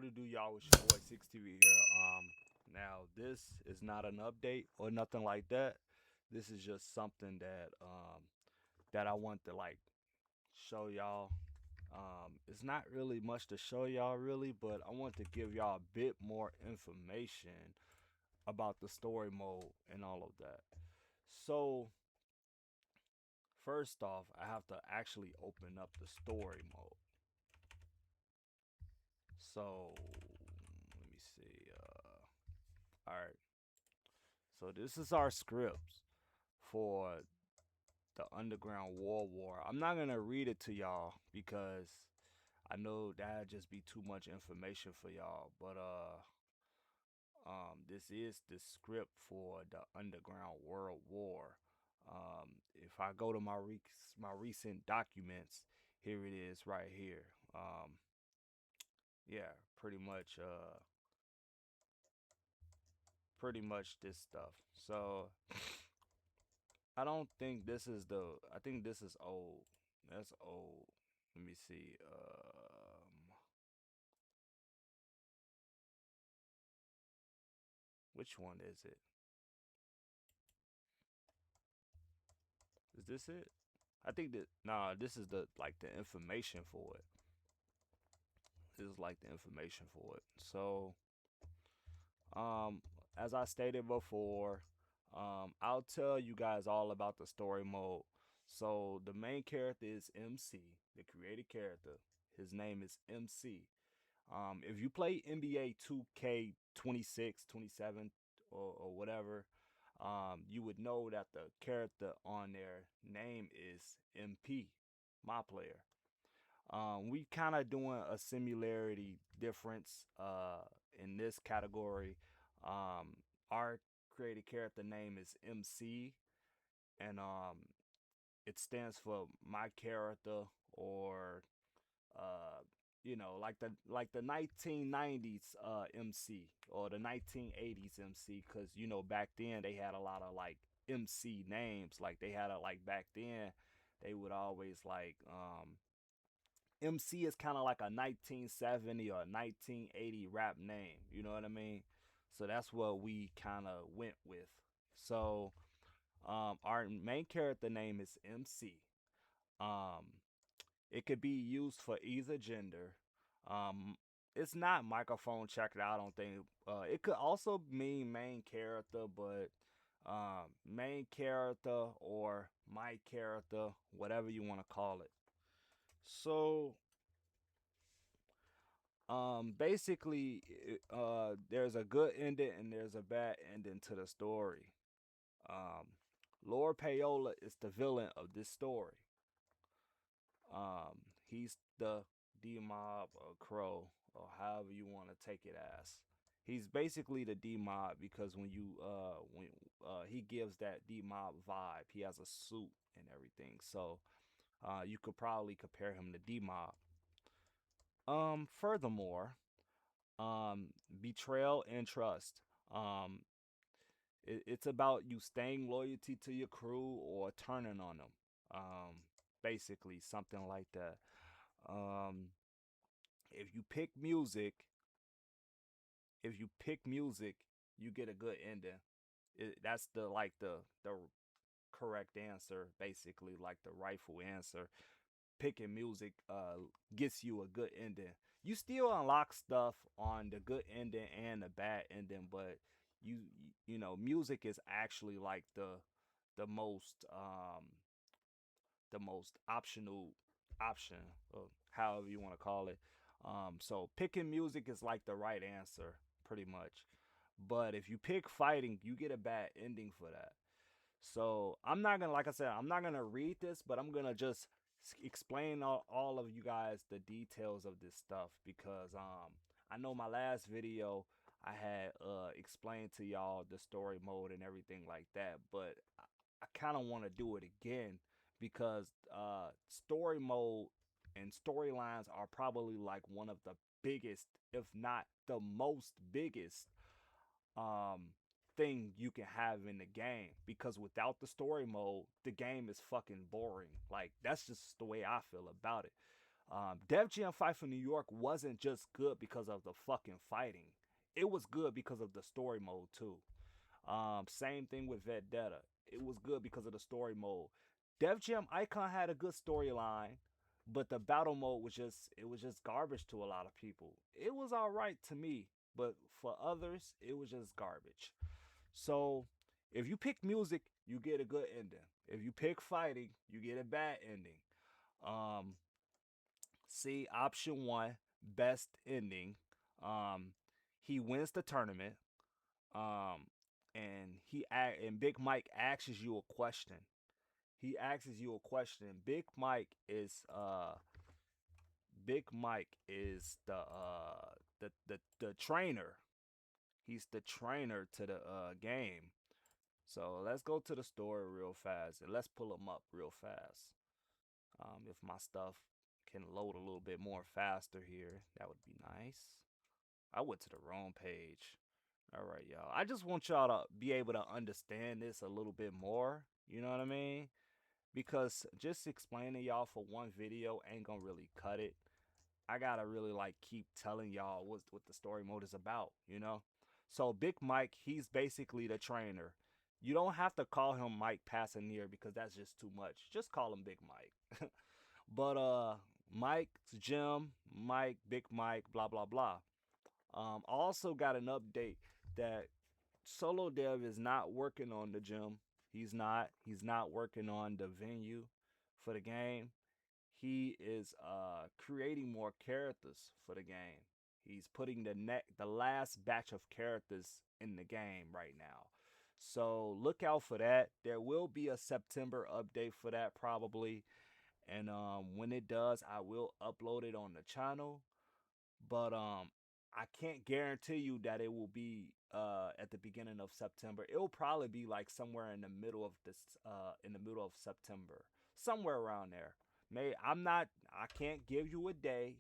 to do, y'all? With your boy SHXIXTV here. Now this is not an update or nothing like that. This is just something that I want to like show y'all. It's not really much to show y'all really, but I want to give y'all a bit more information about the story mode and all of that. So first off, I have to actually open up the story mode. So let me see. All right. So this is our scripts for the Underground World War. I'm not gonna read it to y'all because I know that'd just be too much information for y'all. But this is the script for the Underground World War. If I go to my recent documents, here it is right here. Yeah, pretty much this stuff. So I don't think this is the. I think this is old. That's old. Let me see. Which one is it? Is this it? I think that nah. This is the like the information for it. This is like the information for it. So um, as I stated before, I'll tell you guys all about the story mode. So the main character is MC, the created character. His name is MC. If you play NBA 2K 26, 27, or whatever, you would know that the character on their name is MP, my player. We kind of doing a similarity difference in this category. Our created character name is MC, and it stands for my character, or uh, like the 1990s MC or the 1980s MC, because back then they had a lot of like MC names. Like they had a like back then they would always like MC is kind of like a 1970 or 1980 rap name. You know what I mean? So that's what we kind of went with. So our main character name is MC. Um, it could be used for either gender. Um, it's not microphone checked out. I don't think. It could also mean main character, but main character or my character, whatever you want to call it. So basically, there's a good ending and there's a bad ending to the story. Um, Lord Payola is the villain of this story. He's the D Mob or Crow or however you want to take it as. He's basically the D Mob because when he gives that D Mob vibe, he has a suit and everything. So you could probably compare him to D Mob. Furthermore, betrayal and trust. Um, it's about you staying loyalty to your crew or turning on them. Basically, something like that. Um, if you pick music, if you pick music, you get a good ending. That's the correct answer, basically, like the rightful answer. Picking music gets you a good ending. You still unlock stuff on the good ending and the bad ending, but you music is actually like the most the most optional option, or however you want to call it. So picking music is like the right answer, pretty much. But if you pick fighting, you get a bad ending for that. So I'm not gonna, like I said, I'm not gonna read this, but I'm gonna just explain all of you guys the details of this stuff because I know my last video I had explained to y'all the story mode and everything like that, but I kind of want to do it again because story mode and storylines are probably like one of the biggest, if not the most biggest um thing you can have in the game, because without the story mode the game is fucking boring. Like that's just the way I feel about it. Def Jam Fight for New York wasn't just good because of the fucking fighting. It was good because of the story mode too. Same thing with Vendetta. It was good because of the story mode. Def Jam Icon had a good storyline, but the battle mode was just garbage to a lot of people. It was all right to me, but for others, it was just garbage. So if you pick music, you get a good ending. If you pick fighting, you get a bad ending. Um, See option one, best ending. Um, he wins the tournament. Um, and Big Mike asks you a question. He asks you a question. Big Mike is the trainer. He's the trainer to the game. So let's go to the story real fast and let's pull him up real fast. If my stuff can load a little bit more faster here, that would be nice. I went to the wrong page. All right, y'all. I just want y'all to be able to understand this a little bit more. You know what I mean? Because just explaining y'all for one video ain't gonna really cut it. I gotta really like keep telling y'all what the story mode is about, you know? So Big Mike, he's basically the trainer. You don't have to call him Mike Passaneer because that's just too much. Just call him Big Mike. But Mike's Jim, Mike, Big Mike, blah blah blah. I also got an update that Solo Dev is not working on the gym. He's not. He's not working on the venue for the game. He is creating more characters for the game. He's putting the last batch of characters in the game right now. So look out for that. There will be a September update for that probably. And when it does, I will upload it on the channel. But I can't guarantee you that it will be at the beginning of September. It will probably be like somewhere in the middle of this in the middle of September, somewhere around there. I can't give you a day.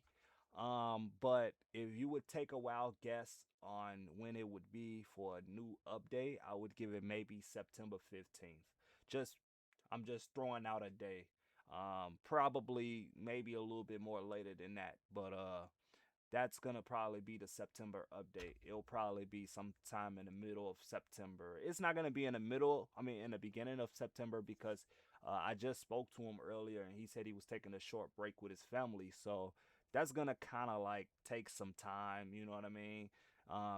But if you would take a wild guess on when it would be for a new update, I would give it maybe September 15th. Just I'm just throwing out a day. Probably maybe a little bit more later than that, but that's gonna probably be the September update. It'll probably be sometime in the middle of September. It's not gonna be in the middle. I mean, in the beginning of September because I just spoke to him earlier and he said he was taking a short break with his family. So that's gonna kind of like take some time. You know what I mean?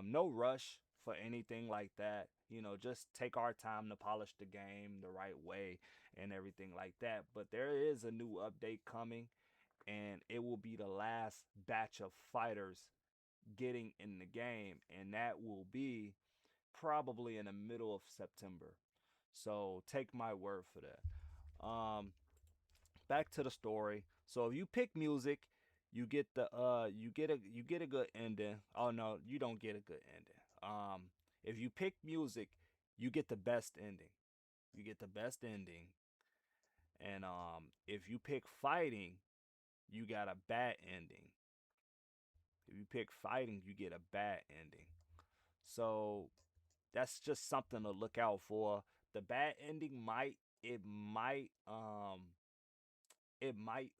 No rush for anything like that. You know, just take our time to polish the game the right way and everything like that. But there is a new update coming and it will be the last batch of fighters getting in the game, and that will be probably in the middle of September. So take my word for that. Back to the story. So if you pick music, you get a good ending. Oh no, you don't get a good ending. If you pick music, you get the best ending. You get the best ending. And if you pick fighting, you got a bad ending. If you pick fighting, you get a bad ending. So that's just something to look out for. The bad ending it might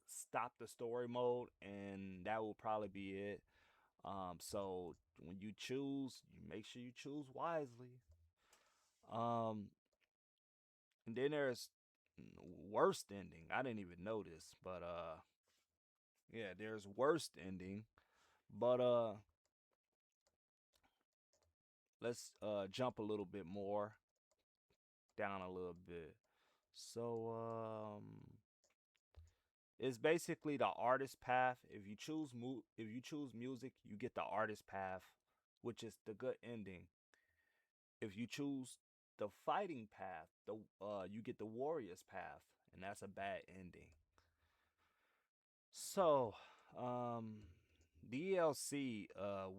stop the story mode and that will probably be it. So when you choose, you make sure you choose wisely. Um and then there's worst ending. I didn't even know this, but yeah, there's worst ending. But let's jump a little bit more down a little bit. So it's basically the artist path. If you choose music, you get the artist path, which is the good ending. If you choose the fighting path, the you get the warrior's path, and that's a bad ending. So, DLC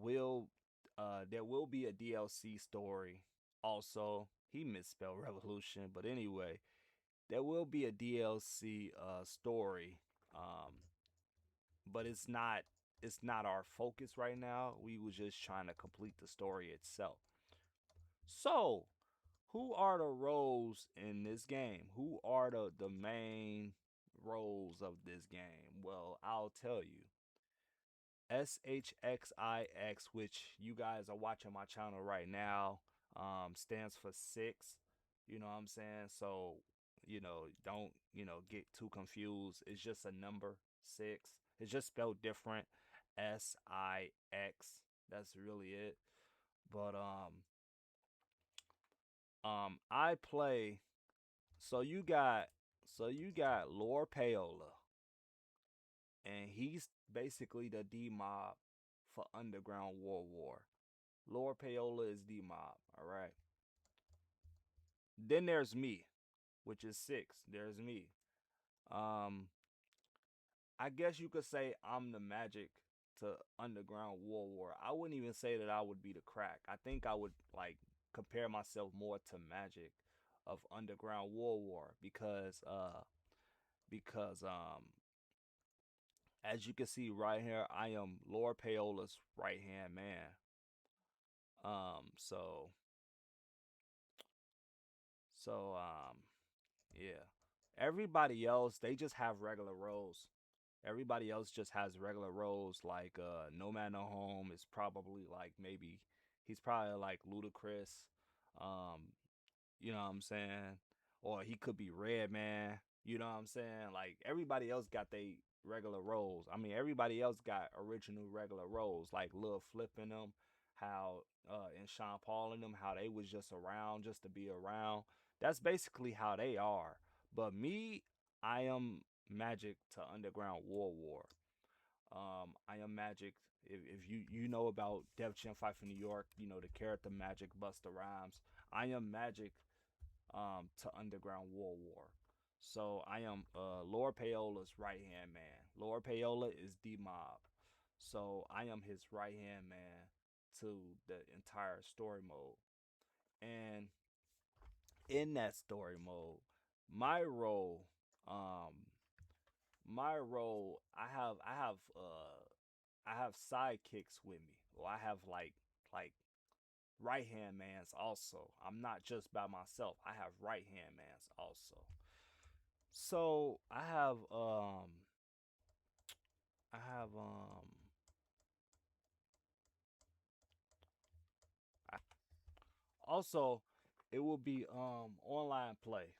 will there will be a DLC story. Also, he misspelled revolution, but anyway, there will be a DLC story. But it's not our focus right now. We was just trying to complete the story itself. So, who are the roles in this game? Who are the main roles of this game? Well, I'll tell you. SHXIX, which you guys are watching my channel right now, stands for six. You know what I'm saying? So, don't, get too confused. It's just a number six. It's just spelled different. SIX. That's really it. But I play. So you got Lord Payola, and he's basically the D mob for Underground War. Lord Payola is D mob. All right. Then there's me, which is six. There's me. Um, I guess you could say I'm the magic to Underground War. I wouldn't even say that I would be the crack. I think I would like compare myself more to magic of Underground War because as you can see right here, I am Lord Payola's right hand man. So so yeah. Everybody else, they just have regular roles. Everybody else just has regular roles like No Man No Home is probably like maybe he's probably like Ludacris. Um you know what I'm saying? Or he could be Red Man. You know what I'm saying? Like everybody else got they regular roles. I mean, everybody else got original regular roles, like Lil Flip in them, how and Sean Paul in them, how they was just around just to be around. That's basically how they are. But me, I am Magic to Underground War. I am Magic. If you know about Def Jam Fight for New York, you know the character Magic Buster Rhymes. I am Magic to Underground War. So I am Lord Payola's right hand man. Lord Payola is D Mob. So I am his right hand man to the entire story mode. And in that story mode, my role, um, I have sidekicks with me. Or I have like right hand mans also. I'm not just by myself. I have right hand mans also. So I have I, also it will be online play.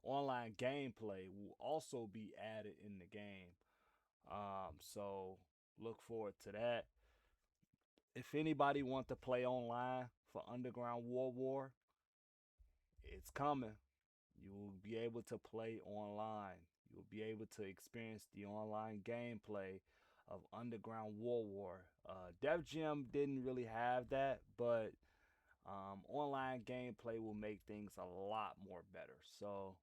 Online gameplay will also be added in the game. So look forward to that. If anybody want to play online for Underground War, it's coming. You will be able to play online. You will be able to experience the online gameplay of Underground War. Def Jam didn't really have that, but online gameplay will make things a lot more better. So,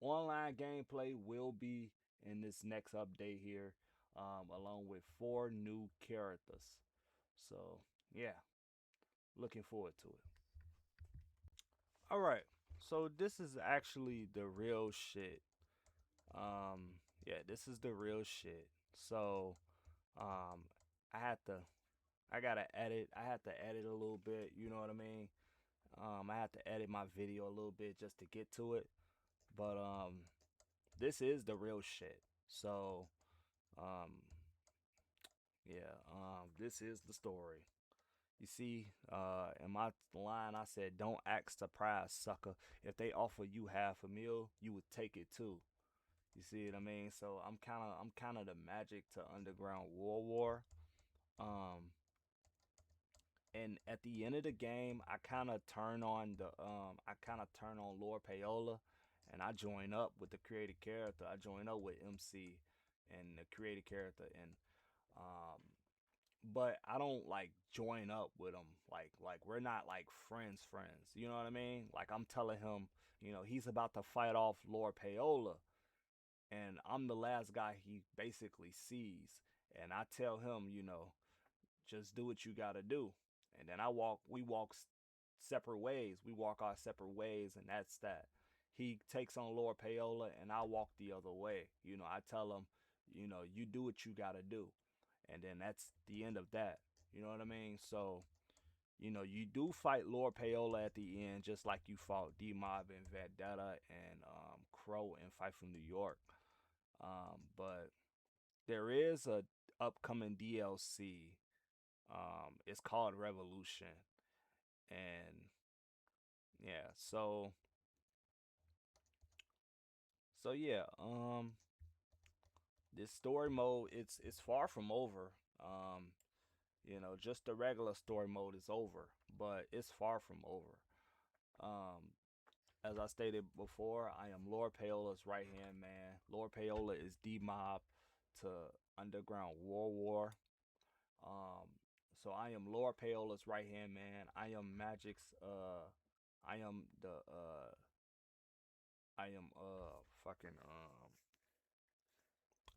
online gameplay will be in this next update here, along with 4 new characters. So, yeah, looking forward to it. All right, so this is actually the real shit. Yeah, this is the real shit. So, um, I had to, I gotta edit. I had to edit a little bit. You know what I mean? I had to edit my video a little bit just to get to it. But this is the real shit. So, um, yeah, this is the story. You see, in my line, I said, "Don't act surprised, sucker. If they offer you half a meal, you would take it too." You see what I mean? So I'm kind of the magic to Underground War. Um, and at the end of the game, I kind of turn on Lord Payola, and I join up with the created character. I join up with MC and the created character, and um, but I don't like join up with him. Like we're not like friends. You know what I mean? Like I'm telling him, he's about to fight off Lord Payola, and I'm the last guy he basically sees, and I tell him, just do what you gotta do. And then we walk separate ways. We walk our separate ways, and that's that. He takes on Lord Payola, and I walk the other way. I tell him, you do what you gotta do. And then that's the end of that. You know what I mean? So, You do fight Lord Payola at the end, just like you fought D Mob and Vendetta and Crow and Fight from New York. But there is a upcoming DLC. It's called Revolution, and yeah, so yeah, this story mode it's far from over. Just the regular story mode is over, but it's far from over. Um, as I stated before, I am Lord Paola's right hand man. Lord Paola is D Mob to Underground War. Um, so I am Lord Paola's right hand man. I am the I am fucking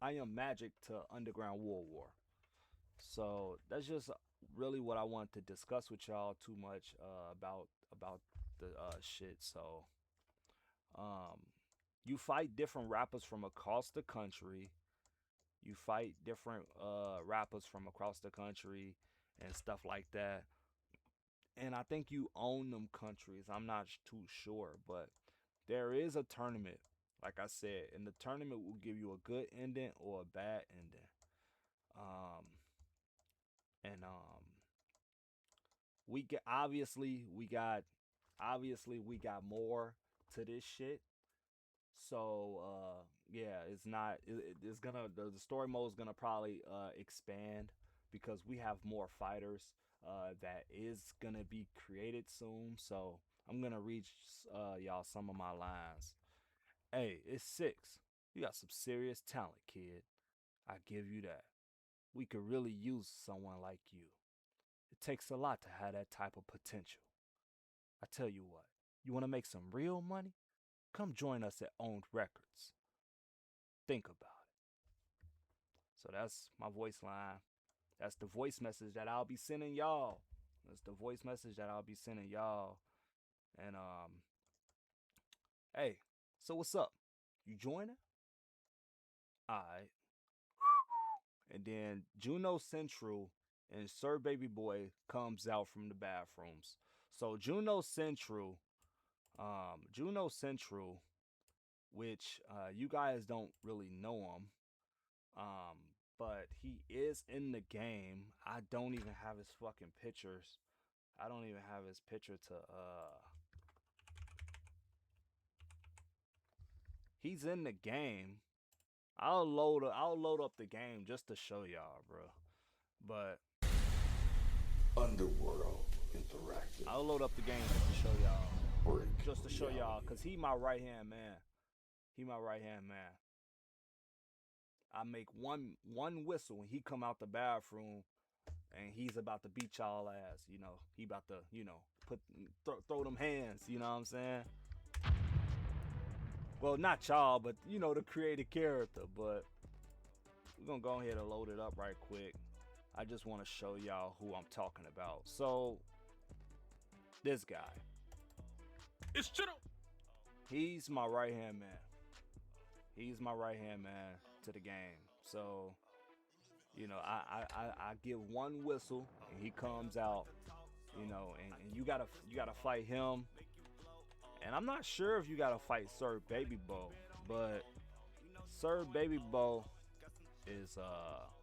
I am Magic to Underground War. So that's just really what I want to discuss with y'all too much about the shit. So um you fight different rappers from across the country. You fight different rappers from across the country and stuff like that. And I think you own them countries. I'm not too sure, but there is a tournament. Like I said, and the tournament will give you a good ending or a bad ending. Um, and we get obviously we got more to this shit. So yeah, it's gonna the story mode is gonna probably expand because we have more fighters that is gonna be created soon. So I'm gonna read y'all some of my lines. Hey, it's six. You got some serious talent, kid. I give you that. We could really use someone like you. It takes a lot to have that type of potential. I tell you what, you want to make some real money? Come join us at Owned Records. Think about it. So that's my voice line. That's the voice message that I'll be sending y'all. That's the voice message that I'll be sending y'all. And hey, so what's up? You joining? Alright. And then Juno Central and Sir Baby Boy comes out from the bathrooms. So Juno Central, which you guys don't really know him, um, but he is in the game. I don't even have his fucking pictures. I don't even have his picture to. He's in the game. I'll load up the game just to show y'all, bro. But Underworld Interactive. I'll load up the game just to show y'all. Break Just to show y'all, reality. cause he my right hand man. He my right hand man. I make one whistle when he come out the bathroom, and he's about to beat y'all ass. He about to put throw them hands. You know what I'm saying? Well, not y'all, but the created character. But we're gonna go ahead and load it up right quick. I just want to show y'all who I'm talking about. So this guy, It's Chitto. he's my right hand man. He's my right hand man to the game. So I give one whistle and he comes out. And you gotta fight him. And I'm not sure if you gotta fight Sir Baby Bo, but Sir Baby Bo is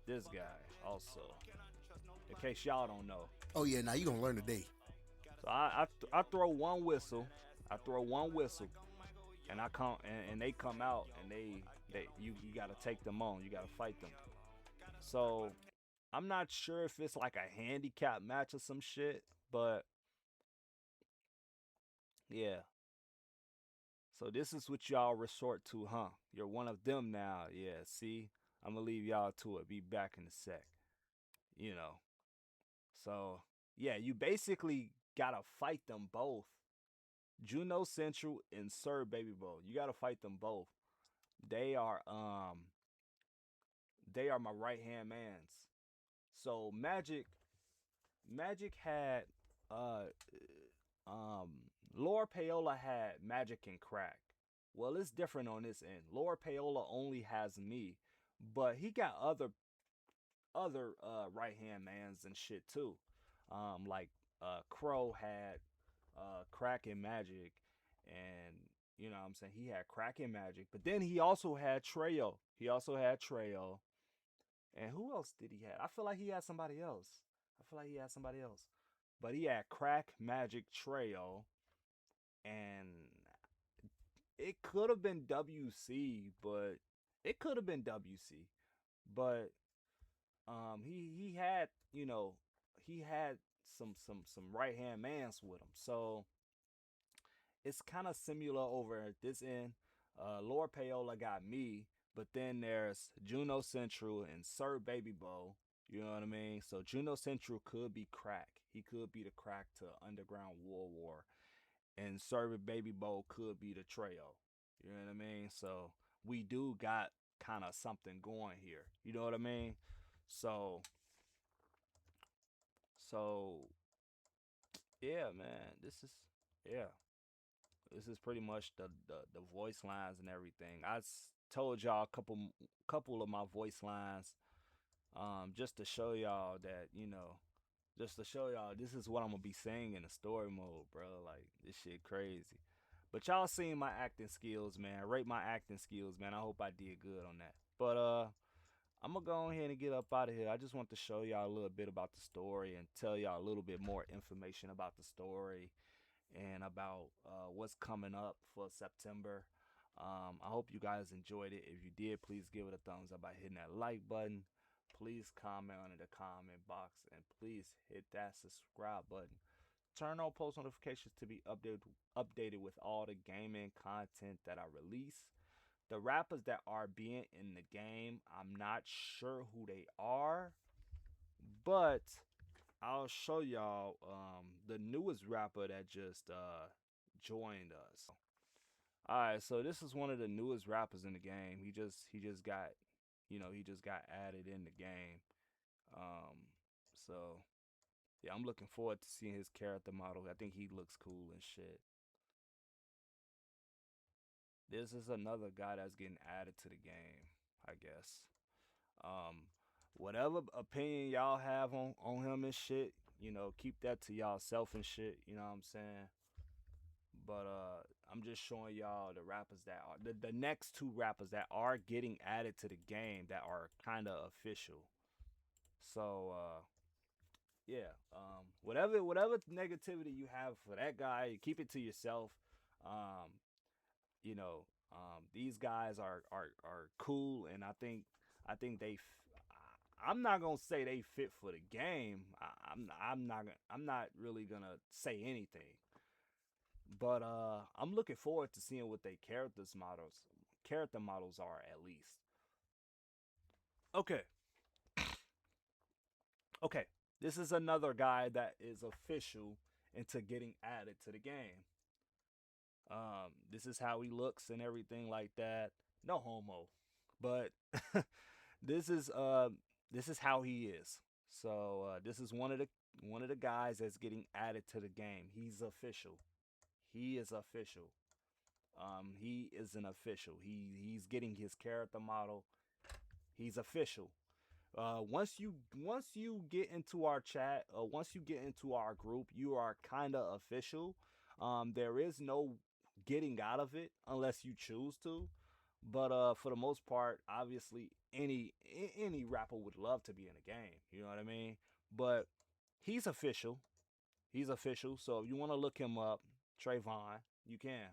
this guy also. In case y'all don't know. Oh yeah, now you gonna learn today. So I throw one whistle. And I come and they come out and you gotta take them on. You gotta fight them. So I'm not sure if it's like a handicap match or some shit, but yeah. So this is what y'all resort to, huh? You're one of them now. Yeah, see? I'm gonna leave y'all to it. Be back in a sec. You know. So yeah, you basically gotta fight them both. Juno Central and Sir Baby Bo. You gotta fight them both. They are my right hand mans. So Magic had uh um Lord Payola had Magic and Crack. Well, it's different on this end. Lord Payola only has me, but he got other right hand mans and shit too. Like Crow had Kraken Magic, and you know what I'm saying, he had Kraken Magic, but then he also had Treo. He also had Treo, and who else did he have? I feel like he had somebody else. I feel like he had somebody else, but he had Crack Magic Treo, and it could have been WC, but it could have been WC, but he had, you know, he had some right hand mans with him. So it's kind of similar over at this end. Lord Payola got me, but then there's Juno Central and Sir Baby Bo. You know what I mean? So Juno Central could be Crack. He could be the Crack to Underground War, and Sir Baby Bo could be the Trail. You know what I mean? So we do got kind of something going here. You know what I mean? So so yeah, man. Yeah. This is pretty much the voice lines and everything. Told y'all a couple of my voice lines, just to show y'all that, just to show y'all this is what I'm gonna be saying in the story mode, bro. Like, this shit crazy. But y'all seen my acting skills, man. Rate my acting skills, man. I hope I did good on that. But I'm gonna go ahead and get up out of here. I just want to show y'all a little bit about the story and tell y'all a little bit more information about the story and about what's coming up for September. I hope you guys enjoyed it. If you did, please give it a thumbs up by hitting that like button. Please comment on the comment box, and please hit that subscribe button. Turn on post notifications to be updated with all the gaming content that I release. The rappers that are being in the game, I'm not sure who they are, but I'll show y'all the newest rapper that just joined us. All right, so this is one of the newest rappers in the game. He just got, he just got added in the game. So yeah, I'm looking forward to seeing his character model. I think he looks cool and shit. This is another guy that's getting added to the game, I guess. Um, Whatever opinion y'all have on him and shit, keep that to y'all self and shit. You know what I'm saying? But I'm just showing y'all the rappers that are the next two rappers that are getting added to the game that are kind of official. So yeah, whatever negativity you have for that guy, keep it to yourself. Um, these guys are cool, and I think I'm not gonna say they fit for the game. I'm not really gonna say anything. But I'm looking forward to seeing what they character models are at least. Okay, okay. This is another guy that is official into getting added to the game. This is how he looks and everything like that. No homo, but this is how he is. So this is one of the guys that's getting added to the game. He's official. He is official. He is an official. He's getting his character model. He's official. Once you get into our chat, once you get into our group, you are kind of official. There is no getting out of it unless you choose to. But for the most part, obviously, any rapper would love to be in a game. You know what I mean? But he's official. He's official. So if you want to look him up, Trayvon, you can,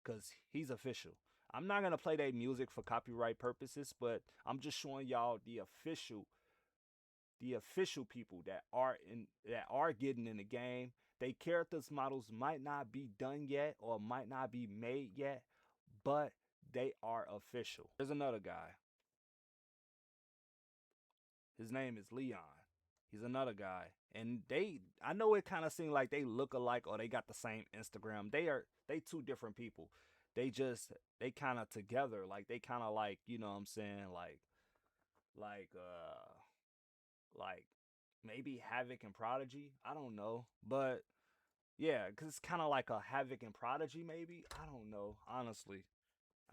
cause he's official. I'm not gonna play their music for copyright purposes, but I'm just showing y'all the official people that are getting in the game. They characters models might not be done yet or might not be made yet, but they are official. There's another guy. His name is Leon. He's another guy. And I know it kind of seems like they look alike or they got the same Instagram. They two different people. They kind of together. Like they kind of like, you know what I'm saying? Like maybe Havoc and Prodigy. I don't know. But yeah, cause it's kind of like a Havoc and Prodigy maybe. I don't know, honestly.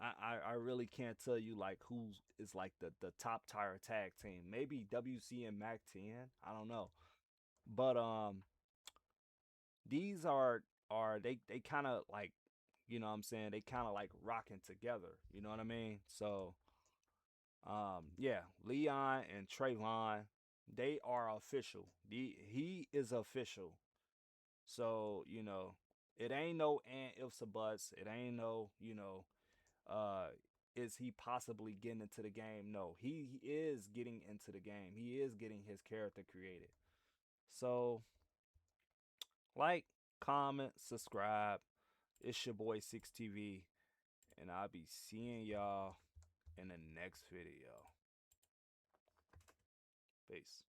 I really can't tell you like who is like the top tier tag team. Maybe WC and Mac 10. I don't know. But these are they kind of like, you know what I'm saying, they kind of like rocking together, you know what I mean? So yeah, Leon and Trayvon, they are official. He is official. So, you know, it ain't no and ifs or buts. It ain't no, you know, uh is he possibly getting into the game? No, he is getting into the game. He is getting his character created. So, like, comment, subscribe. It's your boy Six TV, and I'll be seeing y'all in the next video. Peace.